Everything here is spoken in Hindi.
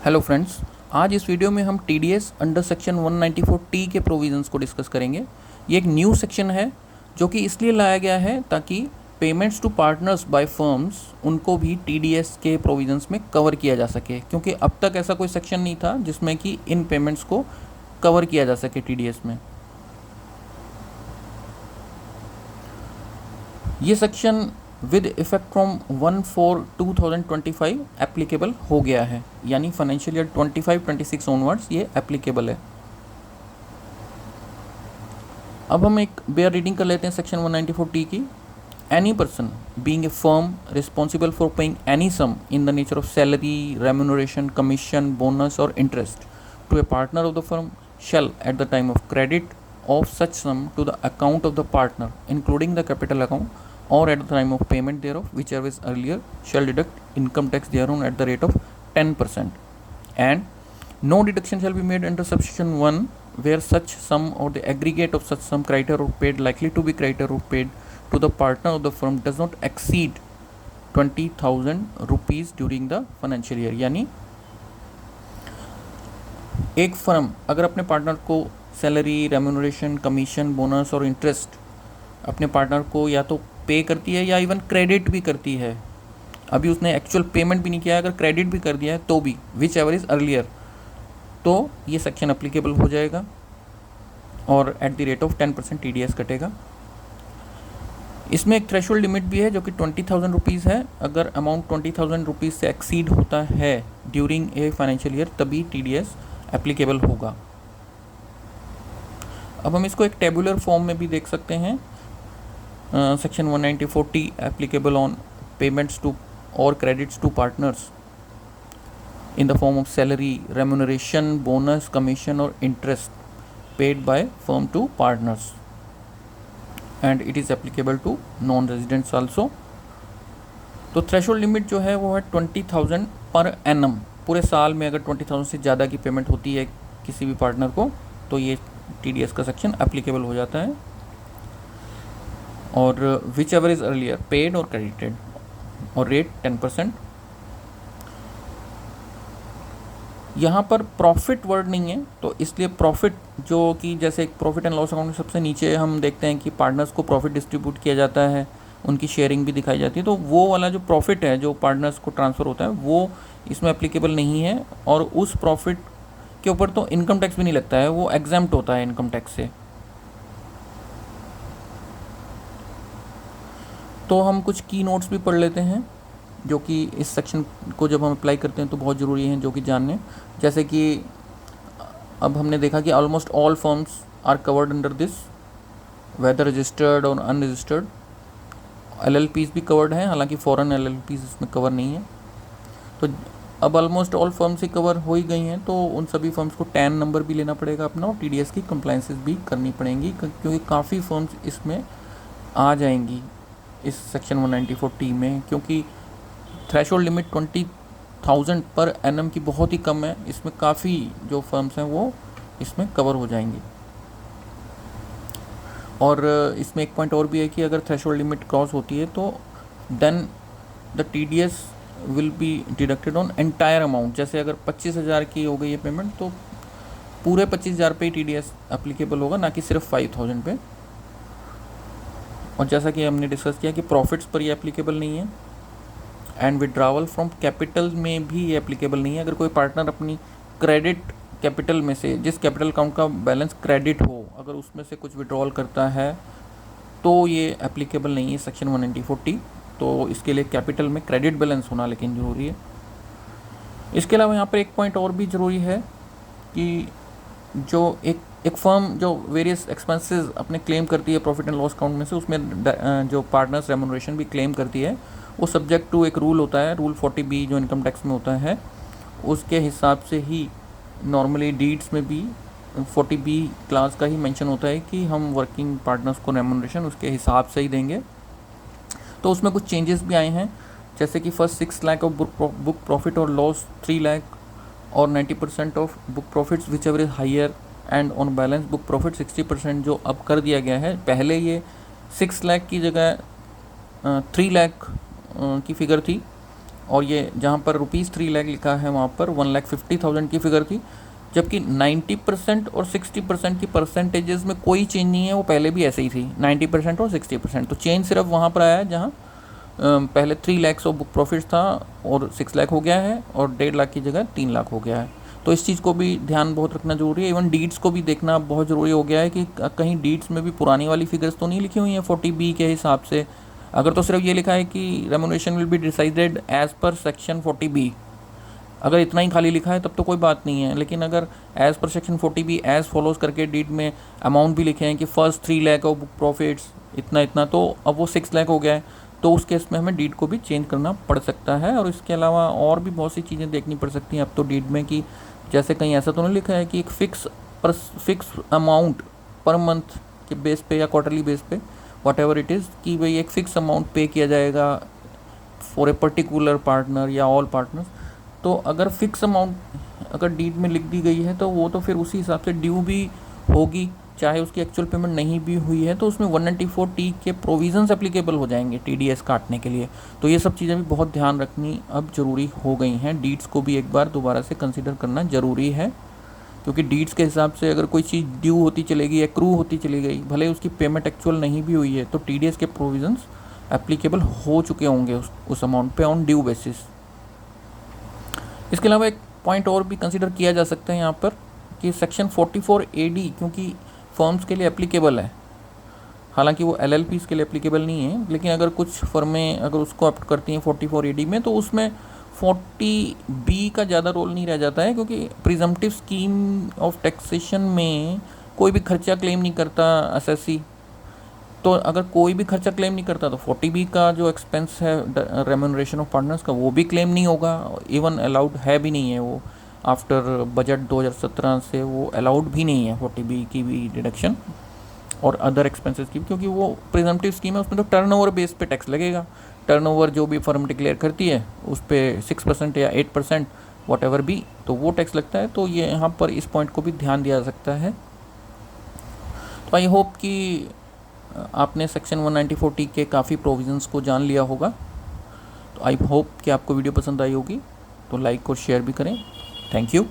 हेलो फ्रेंड्स, आज इस वीडियो में हम टीडीएस अंडर सेक्शन 194 के प्रोविज़न्स को डिस्कस करेंगे। ये एक न्यू सेक्शन है जो कि इसलिए लाया गया है ताकि payments to partners by firms उनको भी टीडीएस के प्रोविज़न्स में कवर किया जा सके, क्योंकि अब तक ऐसा कोई सेक्शन नहीं था जिसमें कि इन पेमेंट्स को कवर किया जा सके टीडीएस में। ये section with effect from 1/4/2025 applicable हो गया है, यानी फाइनेंशियल ईयर 25-26 ऑनवर्ड्स ये एप्लीकेबल है। अब हम एक बेयर रीडिंग कर लेते हैं सेक्शन 194 की। Any person being a firm responsible for paying any sum in the nature of salary, remuneration, commission, bonus और interest to a partner of the firm shall at the time of credit of such sum to the account of the partner including the capital account or at the time of payment thereof, whichever is earlier, shall deduct income tax thereon at the rate of 10%, and no deduction shall be made under subsection 1 where such sum or the aggregate of such sum creditor or paid likely to be creditor or paid to the partner of the firm does not exceed 20,000 rupees during the financial year। यानी एक फर्म अगर अपने पार्टनर को सैलरी, रेम्यूनरेशन, कमीशन, बोनस और इंटरेस्ट अपने पार्टनर को या तो पे करती है या इवन क्रेडिट भी करती है, अभी उसने एक्चुअल पेमेंट भी नहीं किया है, अगर क्रेडिट भी कर दिया है तो भी विच एवर इज़ अर्लियर, तो ये सेक्शन अप्लीकेबल हो जाएगा और at the rate of 10% TDS कटेगा। इसमें एक थ्रेशोल्ड लिमिट भी है जो कि 20,000 रुपीज़ है। अगर अमाउंट 20,000 रुपीज़ से एक्सीड होता है ड्यूरिंग ए फाइनेंशियल ईयर तभी टीडीएस एप्लीकेबल होगा। अब हम इसको एक टेबुलर फॉर्म में भी देख सकते हैं। Section 194 applicable on payments to और credits to partners in the form of salary, remuneration, bonus, commission और interest paid by firm to partners, and it is applicable to non residents also. तो थ्रेशोल्ड लिमिट जो है वो है 20,000 पर एनम। पूरे साल में अगर 20,000 से ज़्यादा की पेमेंट होती है किसी भी पार्टनर को तो ये टीडीएस का सेक्शन एप्लीकेबल हो जाता है। और which ever is earlier paid और क्रेडिटेड, और रेट 10%। यहाँ पर प्रॉफिट वर्ड नहीं है तो इसलिए प्रॉफिट जो कि जैसे एक प्रॉफिट एंड लॉस अकाउंट में सबसे नीचे हम देखते हैं कि पार्टनर्स को प्रॉफिट डिस्ट्रीब्यूट किया जाता है, उनकी शेयरिंग भी दिखाई जाती है, तो वो वाला जो प्रॉफिट है जो पार्टनर्स को ट्रांसफ़र होता है वो इसमें एप्लीकेबल नहीं है। और उस प्रॉफिट के ऊपर तो इनकम टैक्स भी नहीं लगता है, वो एग्जम्प्ट होता है इनकम टैक्स से। तो हम कुछ की नोट्स भी पढ़ लेते हैं जो कि इस सेक्शन को जब हम अप्लाई करते हैं तो बहुत ज़रूरी हैं जो कि जानने। जैसे कि अब हमने देखा कि almost all firms are covered under this, whether registered और अनरजिस्टर्ड। एलएलपीज़ भी कवर्ड हैं, हालांकि फॉरेन एलएलपीज़ इसमें कवर नहीं है। तो अब ऑलमोस्ट ऑल फर्म्स ही कवर हो ही गई हैं, तो उन सभी फर्म्स को टैन नंबर भी लेना पड़ेगा अपना, और टीडीएस की कंप्लाइंसेस भी करनी पड़ेंगी क्योंकि काफ़ी फर्म्स इसमें आ जाएंगी इस सेक्शन 194 में, क्योंकि थ्रेशोल्ड लिमिट 20,000 पर एनम की बहुत ही कम है। इसमें काफ़ी जो फर्म्स हैं वो इसमें कवर हो जाएंगी। और इसमें एक पॉइंट और भी है कि अगर थ्रेशोल्ड लिमिट क्रॉस होती है तो then the TDS will be deducted on entire amount. जैसे अगर 25,000 की हो गई है पेमेंट तो पूरे 25,000 पे ही टीडीएस एप्लीकेबल होगा, ना कि सिर्फ 5,000 पे। और जैसा कि हमने डिस्कस किया कि प्रॉफिट्स पर ये एप्लीकेबल नहीं है, एंड विड्रावल फ्रॉम कैपिटल में भी ये एप्लीकेबल नहीं है। अगर कोई पार्टनर अपनी क्रेडिट कैपिटल में से, जिस कैपिटल अकाउंट का बैलेंस क्रेडिट हो, अगर उसमें से कुछ विड्रॉल करता है तो ये एप्लीकेबल नहीं है सेक्शन 194। तो इसके लिए कैपिटल में क्रेडिट बैलेंस होना लेकिन ज़रूरी है। इसके अलावा यहाँ पर एक पॉइंट और भी ज़रूरी है कि जो एक फर्म जो वेरियस एक्सपेंसेस अपने क्लेम करती है प्रॉफिट एंड लॉस अकाउंट में से, उसमें जो पार्टनर्स रेम्यूनरेशन भी क्लेम करती है, वो सब्जेक्ट टू एक रूल होता है, रूल 40B जो इनकम टैक्स में होता है, उसके हिसाब से ही नॉर्मली डीड्स में भी 40B क्लास का ही मेंशन होता है कि हम वर्किंग पार्टनर्स को रेम्यूनरेशन उसके हिसाब से ही देंगे। तो उसमें कुछ चेंजेस भी आए हैं, जैसे कि first 6 lakh of book profit और लॉस 3 लाख, और 90% of book profits whichever is higher, and on balance book profit 60% जो अब कर दिया गया है। पहले ये 6 लाख की जगह 3 लाख की फिगर थी, और ये जहाँ पर ₹3 लाख लिखा है वहाँ पर 1,50,000 की फिगर थी, जबकि 90% और 60% की परसेंटेजेस में कोई चेंज नहीं है, वो पहले भी ऐसे ही थी 90% और 60%। तो चेंज सिर्फ वहाँ पर आया है जहाँ पहले 3 लाख ऑफ बुक प्रॉफिट था और 6 लाख हो गया है, और 1.5 लाख की जगह 3 लाख हो गया है। तो इस चीज़ को भी ध्यान बहुत रखना जरूरी है। इवन डीड्स को भी देखना बहुत ज़रूरी हो गया है कि कहीं डीड्स में भी पुरानी वाली फिगर्स तो नहीं लिखी हुई हैं 40B के हिसाब से। अगर तो सिर्फ ये लिखा है कि remuneration will be decided as per section 40B, अगर इतना ही खाली लिखा है तब तो कोई बात नहीं है। लेकिन अगर as per section 40B as follows करके डीड में अमाउंट भी लिखे हैं कि first 3 lakh of book profits इतना इतना, तो अब वो 6 लाख हो गया है, तो उस केस में हमें डीड को भी चेंज करना पड़ सकता है। और इसके अलावा और भी बहुत सी चीज़ें देखनी पड़ सकती हैं अब तो डीड में, कि जैसे कहीं ऐसा तो नहीं लिखा है कि एक फिक्स अमाउंट पर मंथ के बेस पे या क्वार्टरली बेस पे वट एवर इट इज़, कि भाई एक फ़िक्स अमाउंट पे किया जाएगा फॉर ए पर्टिकुलर पार्टनर या ऑल पार्टनर्स। तो अगर फिक्स अमाउंट अगर डीड में लिख दी गई है तो वो तो फिर उसी हिसाब से ड्यू भी होगी, चाहे उसकी एक्चुअल पेमेंट नहीं भी हुई है, तो उसमें 194T के प्रोविजंस एप्लीकेबल हो जाएंगे TDS काटने के लिए। तो ये सब चीज़ें भी बहुत ध्यान रखनी अब ज़रूरी हो गई हैं। डीड्स को भी एक बार दोबारा से कंसिडर करना ज़रूरी है, क्योंकि डीड्स के हिसाब से अगर कोई चीज़ ड्यू होती चली गई, एक्रू होती चली गई, भले उसकी पेमेंट एक्चुअल नहीं भी हुई है, तो TDS के प्रोविजंस एप्लीकेबल हो चुके होंगे उस अमाउंट पे ऑन ड्यू बेसिस। इसके अलावा एक पॉइंट और भी कंसिडर किया जा सकता है यहाँ पर, कि सेक्शन 44AD क्योंकि फर्म्स के लिए एप्लीकेबल है, हालांकि वो LLPs के लिए एप्लीकेबल नहीं है, लेकिन अगर कुछ फर्में अगर उसको ऑप्ट करती हैं 44AD में, तो उसमें 40B का ज़्यादा रोल नहीं रह जाता है, क्योंकि प्रिजम्पटिव स्कीम ऑफ टैक्सेशन में कोई भी खर्चा क्लेम नहीं करता असेसी। तो अगर कोई भी खर्चा क्लेम नहीं करता तो 40B का जो एक्सपेंस है रेम्यूनरेशन ऑफ पार्टनर्स का, वो भी क्लेम नहीं होगा, इवन अलाउड है भी नहीं है वो। आफ्टर बजट 2017 से वो अलाउड भी नहीं है 40B की भी डिडक्शन और अदर एक्सपेंसेस की, क्योंकि वो प्रिजम्पटिव स्कीम है, उसमें तो टर्नओवर बेस पे टैक्स लगेगा। टर्नओवर जो भी फर्म डिक्लेयर करती है उस पर 6% या 8% वॉट एवर भी, तो वो टैक्स लगता है। तो ये यहाँ पर इस पॉइंट को भी ध्यान दिया जा सकता है। तो आई होप कि आपने सेक्शन 194T के काफ़ी प्रोविजंस को जान लिया होगा। तो आई होप कि आपको वीडियो पसंद आई होगी, तो लाइक और शेयर भी करें। Thank you.